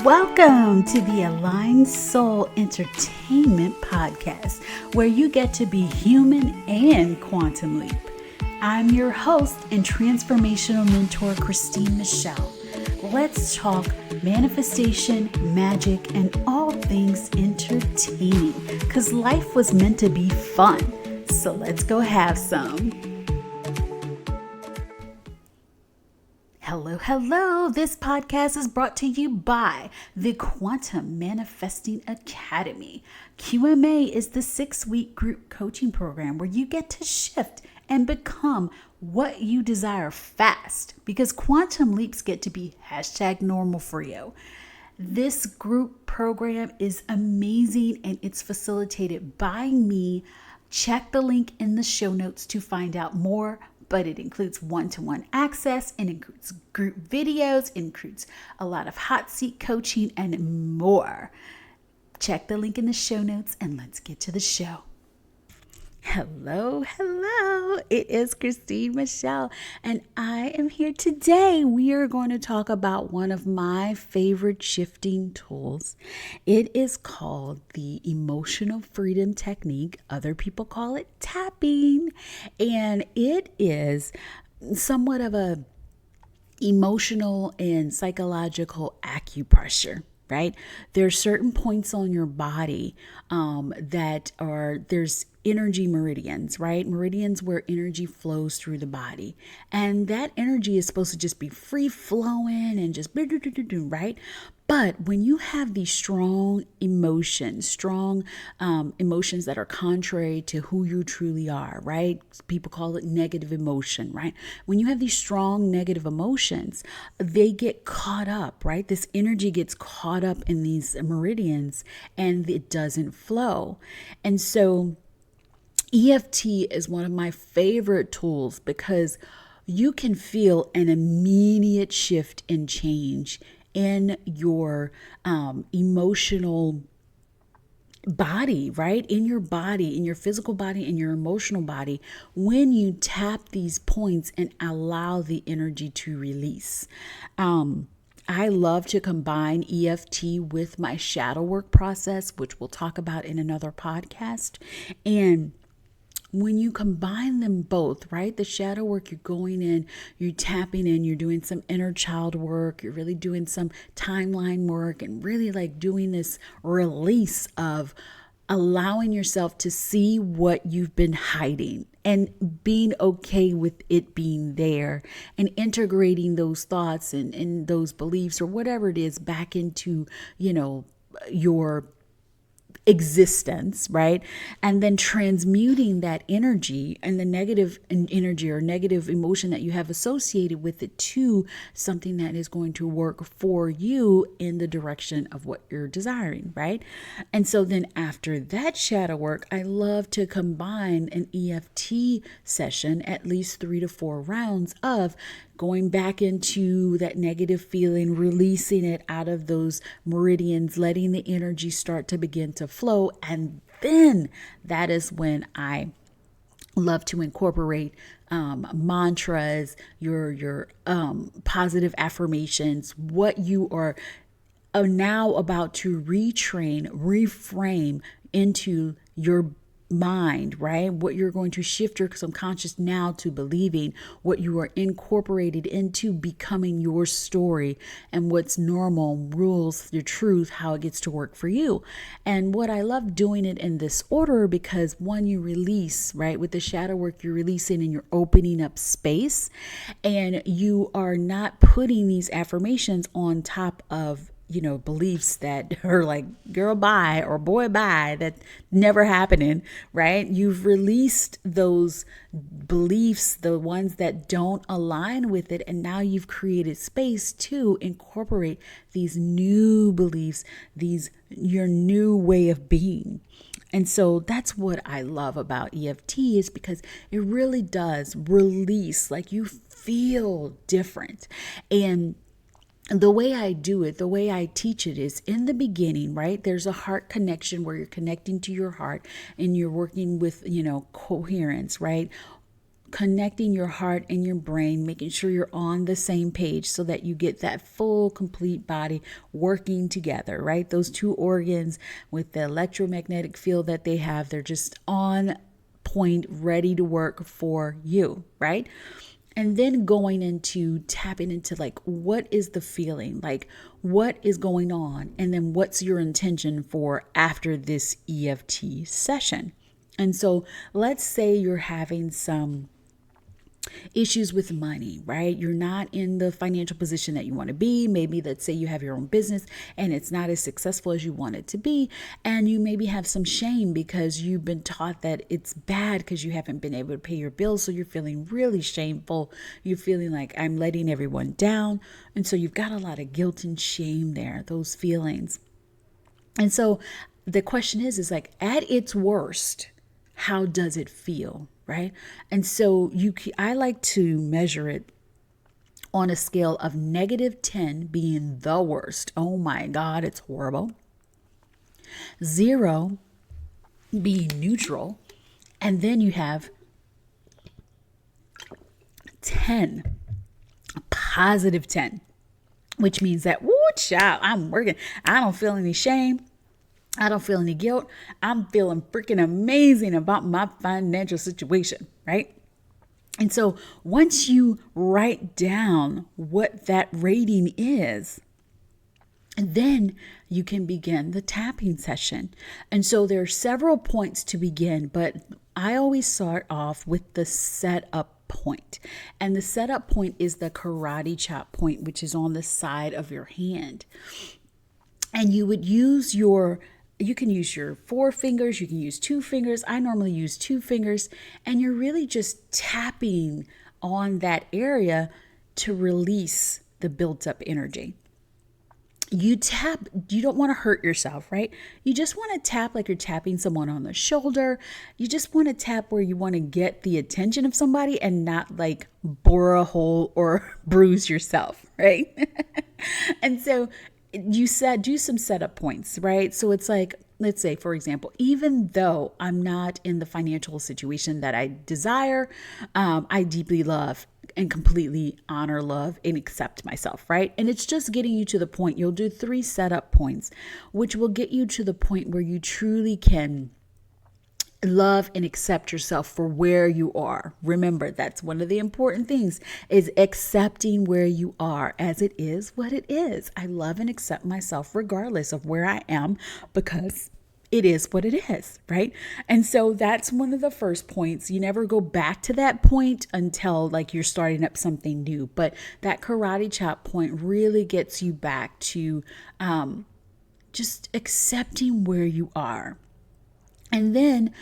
Welcome to the Aligned Soul Entertainment Podcast, where you get to be human and quantum leap. I'm your host and transformational mentor, Christine Michelle. Let's talk manifestation, magic, and all things entertaining, because life was meant to be fun. So let's go have some. Hello. This podcast is brought to you by the Quantum Manifesting Academy. QMA is the 6-week group coaching program where you get to shift and become what you desire fast, because quantum leaps get to be #normal for you. This group program is amazing and it's facilitated by me. Check the link in the show notes to find out more. But it includes one-to-one access, it includes group videos, it includes a lot of hot seat coaching and more. Check the link in the show notes and let's get to the show. Hello. It is Christine Michelle and I am here today. We are going to talk about one of my favorite shifting tools. It is called the Emotional Freedom Technique. Other people call it tapping, and it is somewhat of a emotional and psychological acupressure. Right? There's certain points on your body there's energy meridians, right? Meridians where energy flows through the body. And that energy is supposed to just be free flowing and just right? But when you have these strong emotions that are contrary to who you truly are, right? People call it negative emotion, right? When you have these strong negative emotions, they get caught up, right? This energy gets caught up in these meridians and it doesn't flow. And so EFT is one of my favorite tools because you can feel an immediate shift and change in your emotional body, right? In your body, in your physical body, in your emotional body, when you tap these points and allow the energy to release. I love to combine EFT with my shadow work process, which we'll talk about in another podcast. And when you combine them both, right? The shadow work, you're going in, you're tapping in, you're doing some inner child work, you're really doing some timeline work and really like doing this release of allowing yourself to see what you've been hiding and being okay with it being there and integrating those thoughts and those beliefs or whatever it is back into, your existence, right? And then transmuting that energy and the negative energy or negative emotion that you have associated with it to something that is going to work for you in the direction of what you're desiring, right? And so then after that shadow work, I love to combine an EFT session, at least 3 to 4 rounds of going back into that negative feeling, releasing it out of those meridians, letting the energy start to begin to flow. And then that is when I love to incorporate mantras, your positive affirmations, what you are now about to retrain, reframe into your mind, right? What you're going to shift your subconscious now to believing, what you are incorporated into becoming your story and what's normal, rules, the truth, how it gets to work for you. And what I love doing it in this order because one, you release, right? With the shadow work, you're releasing and you're opening up space and you are not putting these affirmations on top of beliefs that are like girl bye or boy bye, that never happening, right? You've released those beliefs, the ones that don't align with it. And now you've created space to incorporate these new beliefs, your new way of being. And so that's what I love about EFT is because it really does release, like you feel different. And the way I do it, the way I teach it is in the beginning, right? There's a heart connection where you're connecting to your heart and you're working with, coherence, right? connecting your heart and your brain, making sure you're on the same page so that you get that full, complete body working together, right? Those two organs with the electromagnetic field that they have, they're just on point, ready to work for you, right? And then going into tapping into like, what is the feeling? Like, what is going on? And then what's your intention for after this EFT session? And so let's say you're having some issues with money, right? You're not in the financial position that you want to be. Maybe let's say you have your own business and it's not as successful as you want it to be. And you maybe have some shame because you've been taught that it's bad because you haven't been able to pay your bills. So you're feeling really shameful. You're feeling like I'm letting everyone down. And so you've got a lot of guilt and shame there, those feelings. And so the question is like, at its worst, how does it feel, right? And so I like to measure it on a scale of -10 being the worst. Oh my God, it's horrible. 0 being neutral. And then you have 10, a +10, which means that, woo, child, I'm working. I don't feel any shame. I don't feel any guilt. I'm feeling freaking amazing about my financial situation, right? And so once you write down what that rating is, then you can begin the tapping session. And so there are several points to begin, but I always start off with the setup point. And the setup point is the karate chop point, which is on the side of your hand. And you would use you can use your 4 fingers, you can use 2 fingers. I normally use 2 fingers, and you're really just tapping on that area to release the built up energy. You tap, you don't want to hurt yourself, right? You just want to tap like you're tapping someone on the shoulder. You just want to tap where you want to get the attention of somebore and not like bore a hole or bruise yourself, right? And so you said do some setup points, right? So it's like, let's say, for example, even though I'm not in the financial situation that I desire, I deeply love and completely honor, love, and accept myself, right? And it's just getting you to the point. You'll do 3 setup points, which will get you to the point where you truly can love and accept yourself for where you are. Remember, that's one of the important things, is accepting where you are as it is what it is. I love and accept myself regardless of where I am, because it is what it is, right? And so that's one of the first points. You never go back to that point until like you're starting up something new. But that karate chop point really gets you back to just accepting where you are. And then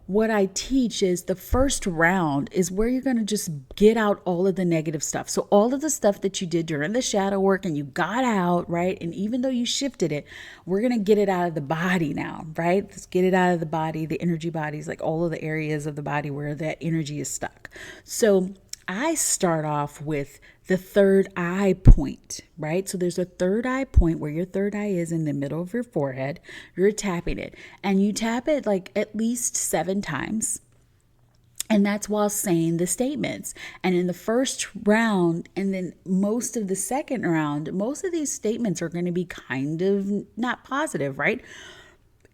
what I teach is the first round is where you're going to just get out all of the negative stuff. So all of the stuff that you did during the shadow work and you got out, right? And even though you shifted it, we're going to get it out of the body now, right? Let's get it out of the body, the energy bodies, like all of the areas of the body where that energy is stuck. So I start off with the third eye point, right? So there's a third eye point where your third eye is in the middle of your forehead. You're tapping it, and you tap it like at least 7 times. And that's while saying the statements. And in the first round, and then most of the second round, most of these statements are going to be kind of not positive, right?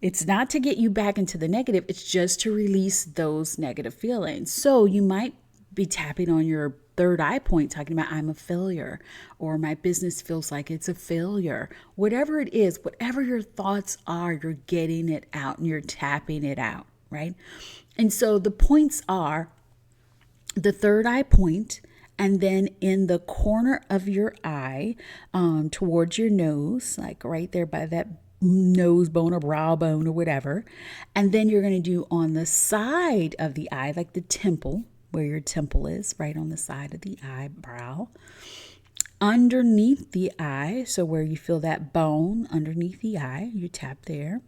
It's not to get you back into the negative. It's just to release those negative feelings. So you might be tapping on your third eye point, talking about I'm a failure, or my business feels like it's a failure. Whatever it is, whatever your thoughts are, you're getting it out and you're tapping it out, right? And so the points are the third eye point, and then in the corner of your eye, towards your nose, like right there by that nose bone or brow bone or whatever. And then you're going to do on the side of the eye, like the temple, where your temple is, right on the side of the eyebrow. Underneath the eye, so where you feel that bone underneath the eye, you tap there.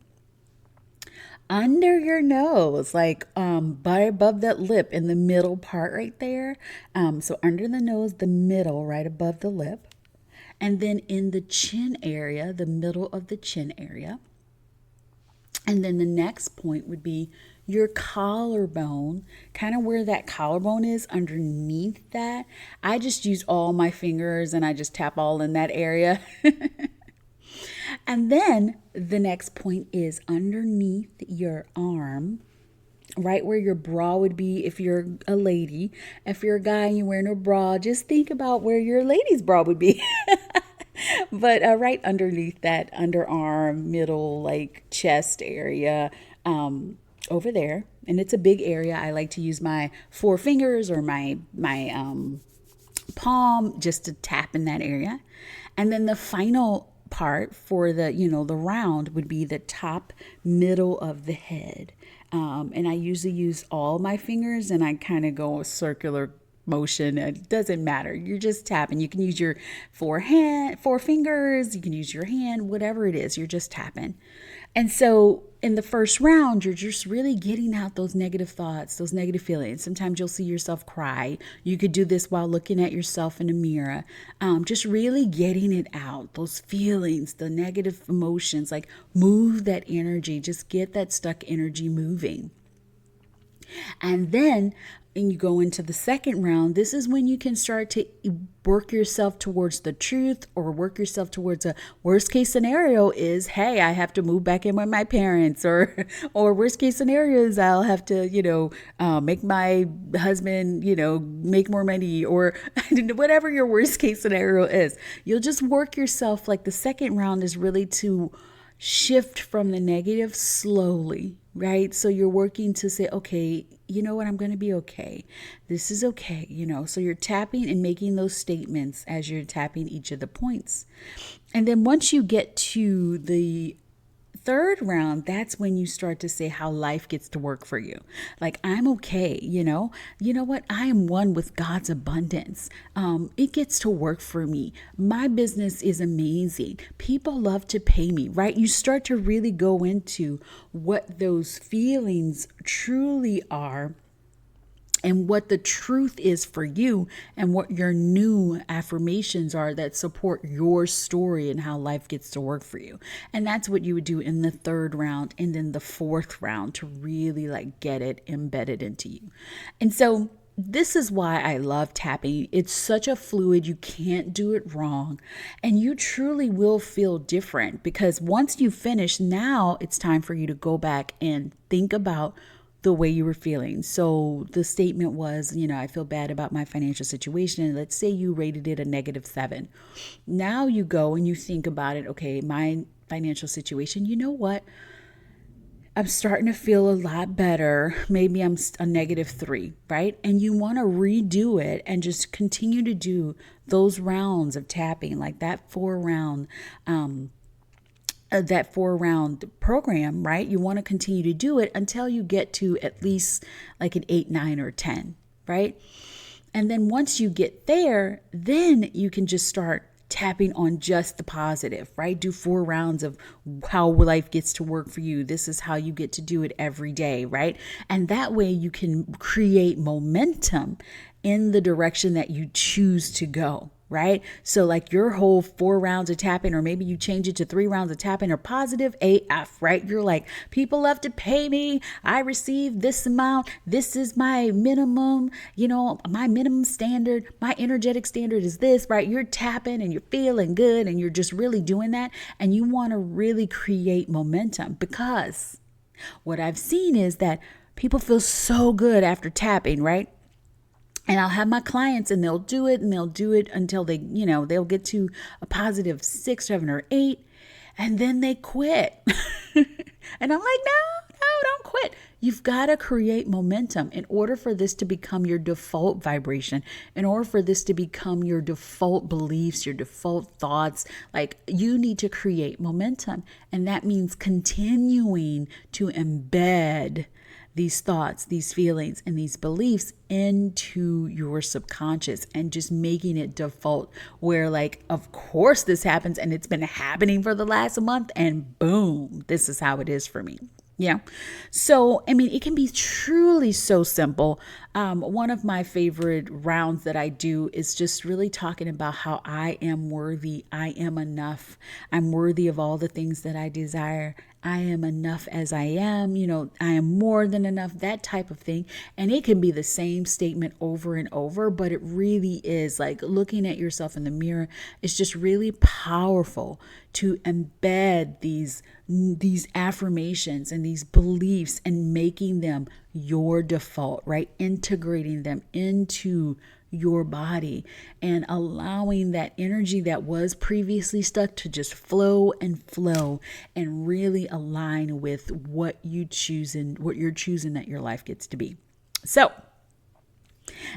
Under your nose, like by above that lip in the middle part right there. So under the nose, the middle, right above the lip. And then in the chin area, the middle of the chin area. And then the next point would be your collarbone, kind of where that collarbone is underneath that. I just use all my fingers and I just tap all in that area. And then the next point is underneath your arm, right where your bra would be if you're a lady. If you're a guy and you're wearing a bra, just think about where your lady's bra would be. But right underneath that underarm, middle, like chest area, over there. And it's a big area. I like to use my four fingers or my palm just to tap in that area. And then the final part for the round would be the top middle of the head. And I usually use all my fingers and I kind of go a circular motion. It doesn't matter. You're just tapping. You can use your four fingers. You can use your hand, whatever it is. You're just tapping. And so in the first round, you're just really getting out those negative thoughts, those negative feelings. Sometimes you'll see yourself cry. You could do this while looking at yourself in a mirror. Just really getting it out, those feelings, the negative emotions, like move that energy, just get that stuck energy moving. And then you go into the second round, this is when you can start to work yourself towards the truth or work yourself towards a worst case scenario is, hey, I have to move back in with my parents, or worst case scenario is I'll have to, make my husband, make more money, or whatever your worst case scenario is. You'll just work yourself, like the second round is really to shift from the negative slowly, right? So you're working to say, okay, you know what, I'm going to be okay. This is okay, So you're tapping and making those statements as you're tapping each of the points. And then once you get to the third round, that's when you start to say how life gets to work for you. Like, I'm okay, you know what? I am one with God's abundance. It gets to work for me. My business is amazing. People love to pay me, right? You start to really go into what those feelings truly are, and what the truth is for you, and what your new affirmations are that support your story and how life gets to work for you. And that's what you would do in the third round and then the fourth round to really get it embedded into you. And so this is why I love tapping. It's such a fluid, you can't do it wrong. And you truly will feel different, because once you finish, now it's time for you to go back and think about the way you were feeling. So the statement was, I feel bad about my financial situation. And let's say you rated it a -7. Now you go and you think about it. Okay, my financial situation, you know what? I'm starting to feel a lot better. Maybe I'm a -3, right? And you want to redo it and just continue to do those rounds of tapping, like that 4-round program, right? You want to continue to do it until you get to at least like an 8, 9, or 10, right? And then once you get there, then you can just start tapping on just the positive, right? Do 4 rounds of how life gets to work for you. This is how you get to do it every day, right? And that way you can create momentum in the direction that you choose to go, right? So like your whole 4 rounds of tapping, or maybe you change it to 3 rounds of tapping, or positive AF, right? You're like, people love to pay me. I receive this amount. This is my minimum, my minimum standard. My energetic standard is this, right? You're tapping and you're feeling good and you're just really doing that. And you want to really create momentum, because what I've seen is that people feel so good after tapping, right? And I'll have my clients and they'll do it until they, they'll get to a positive 6, 7, or 8, and then they quit. And I'm like, no, don't quit. You've got to create momentum in order for this to become your default vibration, in order for this to become your default beliefs, your default thoughts. Like, you need to create momentum. And that means continuing to embed these thoughts, these feelings, and these beliefs into your subconscious, and just making it default, where like, of course this happens, and it's been happening for the last month, and boom, this is how it is for me. Yeah. So, it can be truly so simple. One of my favorite rounds that I do is just really talking about how I am worthy. I am enough. I'm worthy of all the things that I desire. I am enough as I am, I am more than enough, that type of thing. And it can be the same statement over and over, but it really is like looking at yourself in the mirror. It's just really powerful to embed these affirmations and these beliefs and making them your default, right? Integrating them into your body and allowing that energy that was previously stuck to just flow and really align with what you're choosing that your life gets to be. So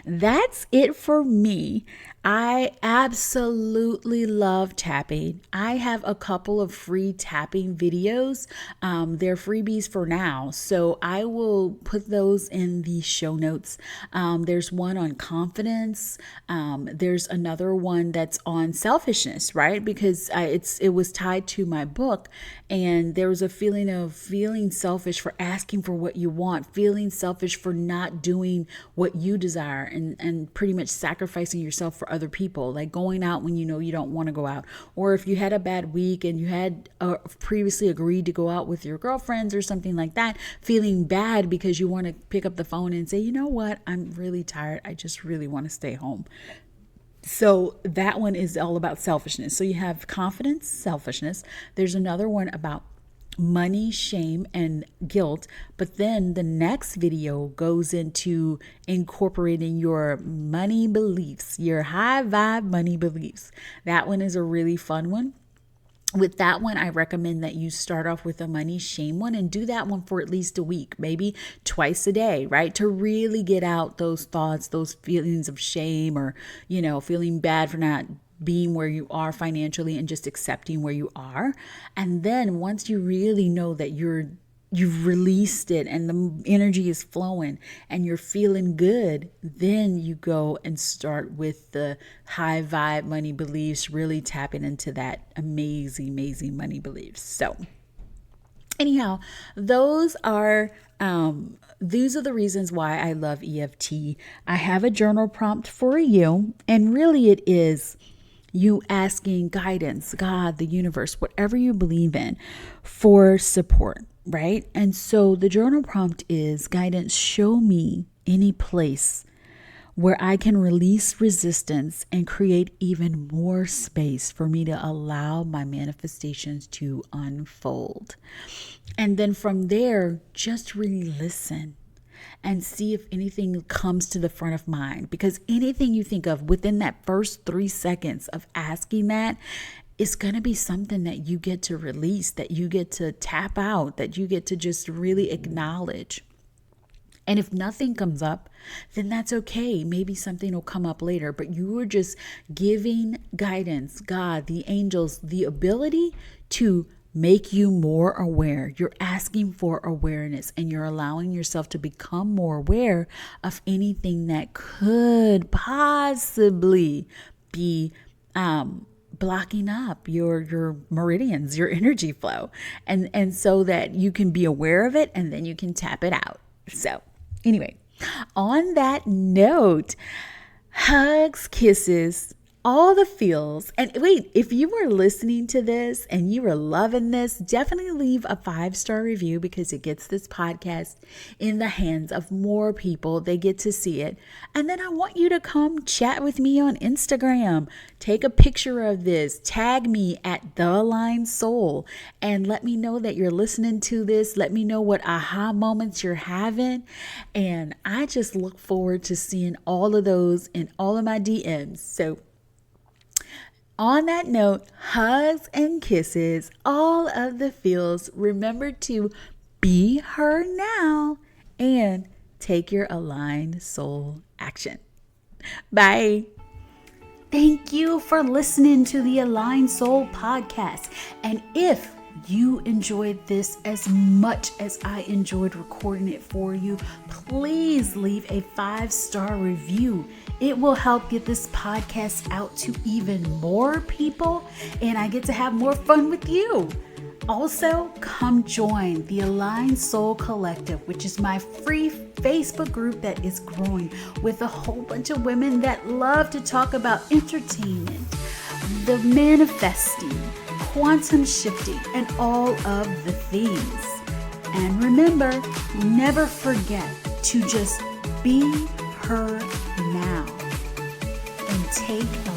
that's it for me. I absolutely love tapping. I have a couple of free tapping videos. They're freebies for now, so I will put those in the show notes. There's one on confidence. There's another one that's on selfishness, right? Because it was tied to my book, and there was a feeling of feeling selfish for asking for what you want, feeling selfish for not doing what you desire, and pretty much sacrificing yourself for other people, like going out when you know you don't want to go out, or if you had a bad week and you had previously agreed to go out with your girlfriends or something like that, feeling bad because you want to pick up the phone and say, you know what, I'm really tired, I just really want to stay home. So that one is all about selfishness. So you have confidence, selfishness. There's another one about money, shame, and guilt. But then the next video goes into incorporating your money beliefs, your high vibe money beliefs. That one is a really fun one. With that one, I recommend that you start off with a money shame one and do that one for at least a week, maybe twice a day, right? To really get out those thoughts, those feelings of shame, or, feeling bad for not being where you are financially and just accepting where you are. And then once you really know that you've released it and the energy is flowing and you're feeling good, then you go and start with the high vibe money beliefs, really tapping into that amazing money beliefs. So anyhow, these are the reasons why I love EFT. I have a journal prompt for you, and really it is you asking guidance, God, the universe, whatever you believe in, for support, right? And so the journal prompt is, guidance, show me any place where I can release resistance and create even more space for me to allow my manifestations to unfold. And then from there, just really listen and see if anything comes to the front of mind, because anything you think of within that first 3 seconds of asking that is going to be something that you get to release, that you get to tap out, that you get to just really acknowledge. And if nothing comes up, then that's okay. Maybe something will come up later, but you are just giving guidance, God, the angels, the ability to make you more aware. You're asking for awareness, and you're allowing yourself to become more aware of anything that could possibly be blocking up your meridians, your energy flow, and so that you can be aware of it and then you can tap it out. So anyway, on that note, hugs, kisses, all the feels. And wait, if you were listening to this and you were loving this, definitely leave a 5-star review, because it gets this podcast in the hands of more people. They get to see it. And then I want you to come chat with me on Instagram. Take a picture of this, tag me at The Aligned Soul, and let me know that you're listening to this. Let me know what aha moments you're having. And I just look forward to seeing all of those in all of my DMs. So on that note, hugs and kisses, all of the feels. Remember to be her now and take your aligned soul action. Bye. Thank you for listening to the Aligned Soul podcast. And if you enjoyed this as much as I enjoyed recording it for you, please leave a 5-star review. It will help get this podcast out to even more people, and I get to have more fun with you. Also, come join the Aligned Soul Collective, which is my free Facebook group that is growing with a whole bunch of women that love to talk about entertainment, the manifesting, quantum shifting, and all of the things. And remember, never forget to just be her now and take